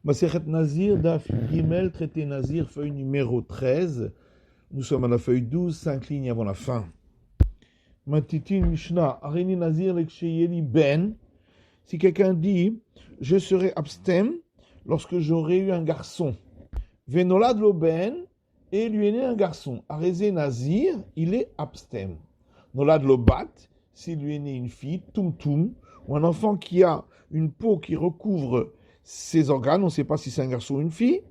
Masechet Nazir, Daf Gimel, traité Nazir, feuille numéro 13. Nous sommes à la feuille 12, 5 lignes avant la fin. Matitin Mishnah, Arini Nazir, Leksheyeli Ben. Si quelqu'un dit, je serai abstem lorsque j'aurai eu un garçon. Venolad lo Ben, et lui est né un garçon. Arézé Nazir, il est abstem. Nolad lo Bat, s'il lui est né une fille, Tum, ou un enfant qui a une peau qui recouvre ses organes, on ne sait pas si c'est un garçon ou une fille,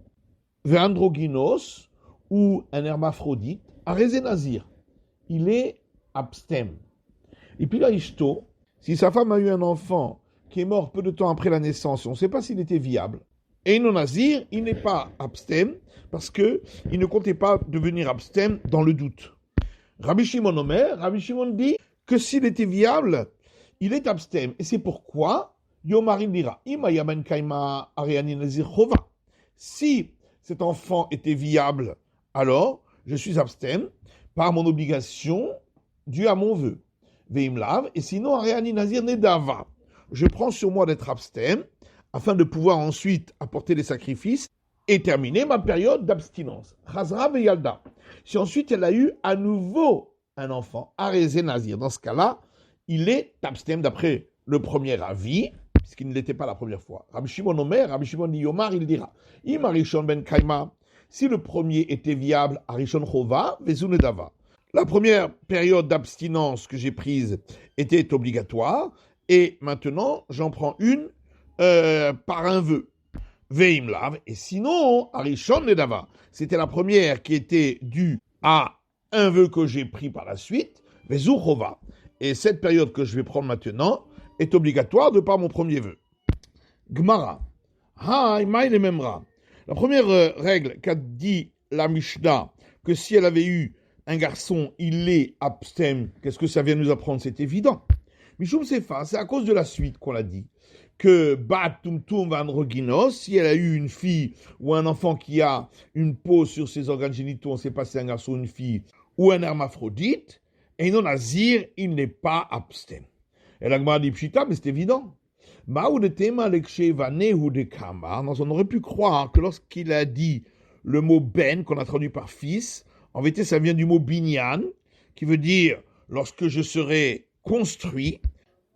Veandrogynos, ou un hermaphrodite, Arézé Nazir, il est abstem. Et puis là, Ishto, si sa femme a eu un enfant qui est mort peu de temps après la naissance, on ne sait pas s'il était viable, et non Nazir, il n'est pas abstem, parce qu'il ne comptait pas devenir abstem dans le doute. Rabbi Shimon Omer, Rabbi Shimon dit que s'il était viable, il est abstem. Et c'est pourquoi Yomarim dira, Ima yamen kaima ariani nazir chova. Si cet enfant était viable, alors je suis abstem par mon obligation due à mon vœu. Veimlav, et sinon ariani nazir nedava. Je prends sur moi d'être abstem afin de pouvoir ensuite apporter des sacrifices et terminer ma période d'abstinence. Chazra veyalda. Si ensuite elle a eu à nouveau un enfant, arézé nazir, dans ce cas-là, il est abstem d'après le premier avis, puisqu'il ne l'était pas la première fois. Rabbi Shimon Omer, Rabbi Shimon Yomar, il dira, Im Arishon ben Kaima, si le premier était viable, Arishon Chova, Vezunedava. La première période d'abstinence que j'ai prise était obligatoire, et maintenant j'en prends une par un vœu. Veimlav, et sinon, Arishon Nedava, c'était la première qui était due à un vœu que j'ai pris par la suite, Vezu Chova. Et cette période que je vais prendre maintenant est obligatoire de par mon premier vœu. Gmara. La première règle qu'a dit la Mishnah, que si elle avait eu un garçon, il est abstem, qu'est-ce que ça vient nous apprendre? C'est évident. Mishum Sefa, c'est à cause de la suite qu'on l'a dit. Que Bat Tum Van Roginos, si elle a eu une fille ou un enfant qui a une peau sur ses organes génitaux, on ne sait pas si c'est un garçon ou une fille, ou un hermaphrodite, et non Nazir, il n'est pas abstem. Et la Gemara dit Pshita, mais c'est évident. On aurait pu croire que lorsqu'il a dit le mot ben, qu'on a traduit par fils, en vérité ça vient du mot binyan, qui veut dire lorsque je serai construit,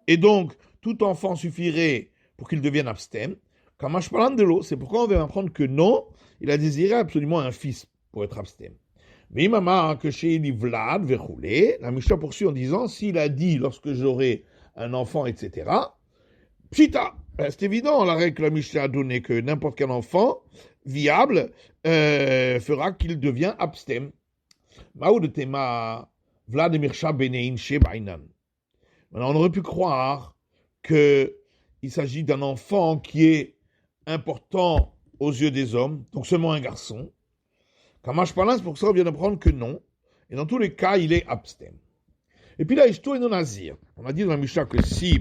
et donc tout enfant suffirait pour qu'il devienne abstem. Kamash parlant de l'eau, c'est pourquoi on va apprendre que non, il a désiré absolument un fils pour être abstem. Mais imama que chez Vlad verroulé, la Mishnah poursuit en disant s'il a dit lorsque j'aurai un enfant, etc. Pshita, c'est évident la règle que la Mishnah a donnée que n'importe quel enfant viable fera qu'il devient abstem. Maoud tema Vlad Mirsha benein shebainan. Maintenant, on aurait pu croire qu'il s'agit d'un enfant qui est important aux yeux des hommes, donc seulement un garçon. Kamash Palan, c'est pour ça qu'on vient d'apprendre que non. Et dans tous les cas, il est abstem. Et puis là, Ishto et non Nazir. On a dit dans la Mishnah que si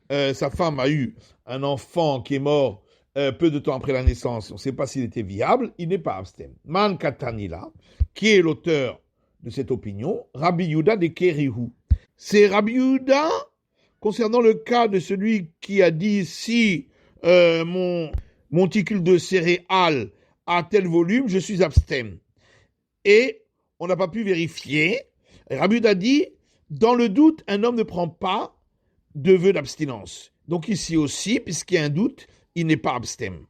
sa femme a eu un enfant qui est mort peu de temps après la naissance, on ne sait pas s'il était viable, il n'est pas abstem. Man Katanila, qui est l'auteur de cette opinion, Rabbi Yuda de Kerihu. C'est Rabbi Yuda concernant le cas de celui qui a dit si mon monticule de céréales a tel volume, je suis abstem. Et on n'a pas pu vérifier. Rabbi Yuda dit, dans le doute, un homme ne prend pas de vœu d'abstinence. Donc ici aussi, puisqu'il y a un doute, il n'est pas abstem.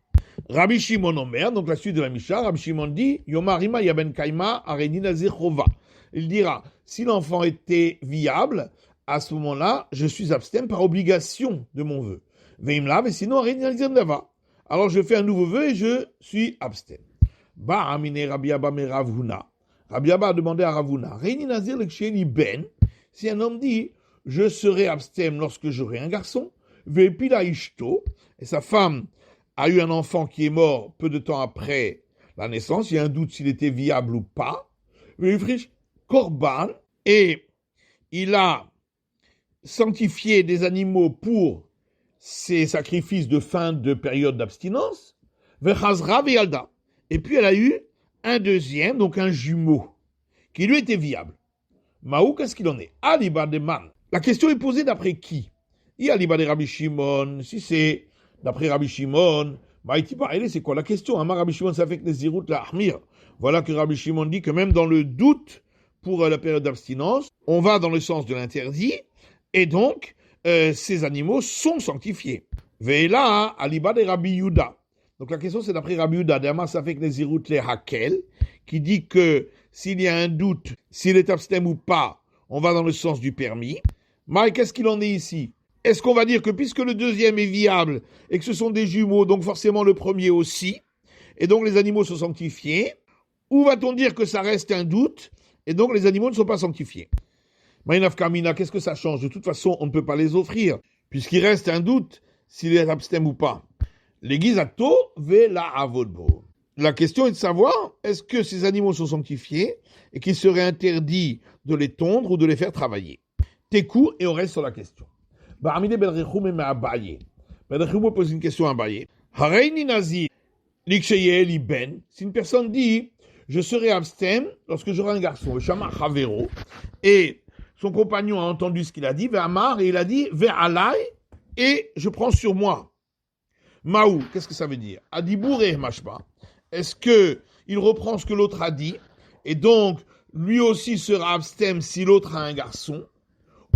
Rabbi Shimon Omer, donc la suite de la Mishnah, Rabbi Shimon dit, Yomarima yaben kaima areni nazir chova. Il dira, si l'enfant était viable, à ce moment-là, je suis abstem par obligation de mon vœu. Veimlav, et sinon, areni nazir nava. Alors je fais un nouveau vœu et je suis abstem. Ba amine Rabbi Abba me Ravuna. Rabbi Abba a demandé à Ravuna, Reini Nazir leksheni ben, si un homme dit, je serai abstem lorsque j'aurai un garçon, vepila ishto, et sa femme a eu un enfant qui est mort peu de temps après la naissance, il y a un doute s'il était viable ou pas, vefrish korban, et il a sanctifié des animaux pour ses sacrifices de fin de période d'abstinence, vechazra veyalda. Et puis elle a eu un deuxième, donc un jumeau, qui lui était viable. Maou, qu'est-ce qu'il en est? Aliba de man. La question est posée d'après qui? Aliba de Rabbi Shimon, si c'est d'après Rabbi Shimon, Maïti Barélé, c'est quoi la question? Amar Rabbi Shimon Safek Nezirut la Ahmir. Voilà que Rabbi Shimon dit que même dans le doute pour la période d'abstinence, on va dans le sens de l'interdit, et donc ces animaux sont sanctifiés. Ve'ela aliba de Rabbi Yuda. Donc la question c'est d'après Rabbi Yuda, d'Amar Safek Nezirut le Hakel, qui dit que s'il y a un doute, s'il est abstème ou pas, on va dans le sens du permis. Mais qu'est-ce qu'il en est ici? Est-ce qu'on va dire que puisque le deuxième est viable et que ce sont des jumeaux, donc forcément le premier aussi, et donc les animaux sont sanctifiés, ou va-t-on dire que ça reste un doute et donc les animaux ne sont pas sanctifiés? Maïnaf Kamina, qu'est-ce que ça change? De toute façon, on ne peut pas les offrir, puisqu'il reste un doute s'il est abstème ou pas. Les gizato ve la avodbo. La question est de savoir, est-ce que ces animaux sont sanctifiés et qu'il serait interdit de les tondre ou de les faire travailler? Tekou, et on reste sur la question. Bahamide Belrechum et Abaye. Belrechum pose une question à Abaye. Hareini Nazir, Liksheye Liben. Si une personne dit, je serai abstème lorsque j'aurai un garçon, Shama Chavero, et son compagnon a entendu ce qu'il a dit, Ve'amar, et il a dit, Ve'alai, et je prends sur moi. Maou, qu'est-ce que ça veut dire? Adibour et Mashba. Est-ce qu'il reprend ce que l'autre a dit, et donc lui aussi sera abstème si l'autre a un garçon?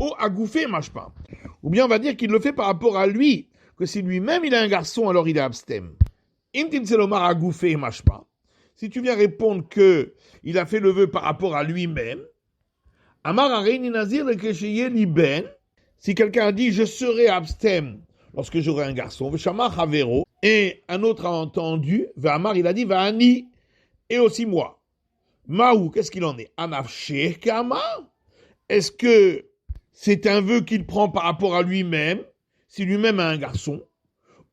Ou agoufé Mashba. Ou bien on va dire qu'il le fait par rapport à lui, que si lui-même il a un garçon, alors il est abstème. Intin selomar agoufé Mashba. Si tu viens répondre que il a fait le vœu par rapport à lui-même, Amar Areini Nazir le Kesheye Liben, si quelqu'un a dit je serai abstème lorsque j'aurai un garçon, Veshama Chavero, et un autre a entendu, Ve'amar il a dit Va'ani, et aussi moi. Maou, qu'est-ce qu'il en est? Anafsheh Kamar? Est-ce que c'est un vœu qu'il prend par rapport à lui-même, si lui-même a un garçon?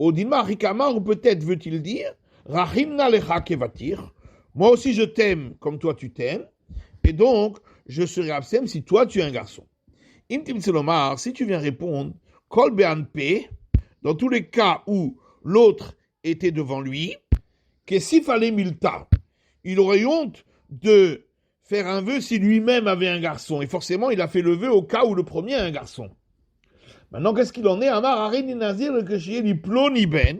Odinma Rikamar, ou peut-être veut-il dire, Rahimna lecha kevatir, moi aussi je t'aime comme toi tu t'aimes, et donc je serai abstème si toi tu es un garçon. Intim Selomar, si tu viens répondre, Kol Be'anpe, dans tous les cas où l'autre était devant lui, que s'il fallait milta, il aurait honte de faire un vœu si lui-même avait un garçon. Et forcément, il a fait le vœu au cas où le premier a un garçon. Maintenant, qu'est-ce qu'il en est? Amar Areini Nazir le Kesheye ni ploni ben.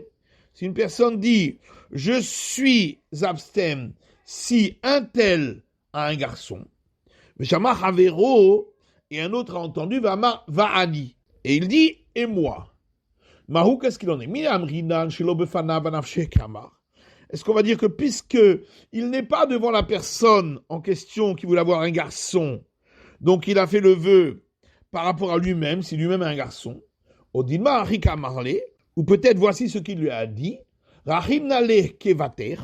Si une personne dit, je suis abstème si un tel a un garçon, Veshama Chavero, et un autre a entendu, Va'ani. Et il dit, et moi. Mahou, qu'est-ce qu'il en est? Est-ce qu'on va dire que puisque il n'est pas devant la personne en question qui voulait avoir un garçon, donc il a fait le vœu par rapport à lui-même, si lui-même a un garçon, Odinma Rika Marle, ou peut-être voici ce qu'il lui a dit, Rahim Nale Kevater,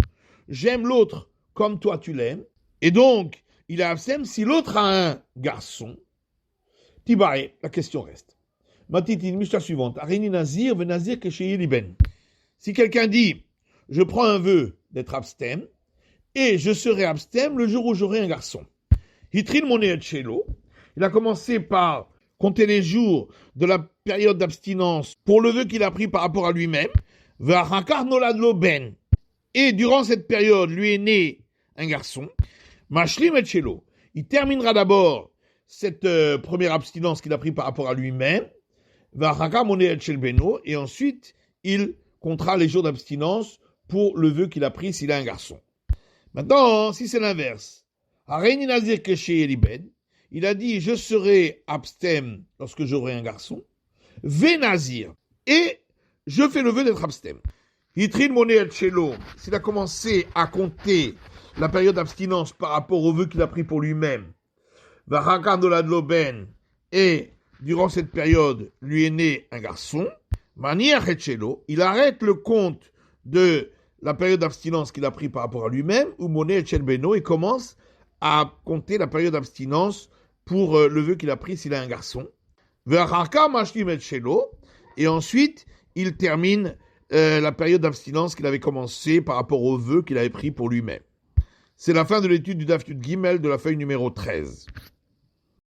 j'aime l'autre comme toi tu l'aimes, et donc il est absent si l'autre a un garçon. Tibae, la question reste. Matitine, Mishnah suivante. Arini Nazir, Venazir Kesheye Liben. Si quelqu'un dit, je prends un vœu d'être abstème, et je serai abstème le jour où j'aurai un garçon. Hitrin Monet Chelo, il a commencé par compter les jours de la période d'abstinence pour le vœu qu'il a pris par rapport à lui-même. V'achakar nolad lo ben. Et durant cette période, lui est né un garçon. Mashlim et Chelo. Il terminera d'abord cette première abstinence qu'il a pris par rapport à lui-même. V'achakar monet shel beno. Et ensuite, il comptera les jours d'abstinence pour le vœu qu'il a pris s'il a un garçon. Maintenant, si c'est l'inverse, Hareini Nazir Kesheye Liben, il a dit, je serai abstème lorsque j'aurai un garçon, Venazir, et je fais le vœu d'être abstème. Hitrin Monet Chelo, s'il a commencé à compter la période d'abstinence par rapport au vœu qu'il a pris pour lui-même, Vachakar Nolad lo ben, et durant cette période, lui est né un garçon, Maniach et Chelo, il arrête le compte de la période d'abstinence qu'il a pris par rapport à lui-même, ou Monet et Chelbeno, et commence à compter la période d'abstinence pour le vœu qu'il a pris s'il a un garçon. Et ensuite, il termine la période d'abstinence qu'il avait commencé par rapport au vœu qu'il avait pris pour lui-même. C'est la fin de l'étude du Daf Yud Gimel de la feuille numéro 13.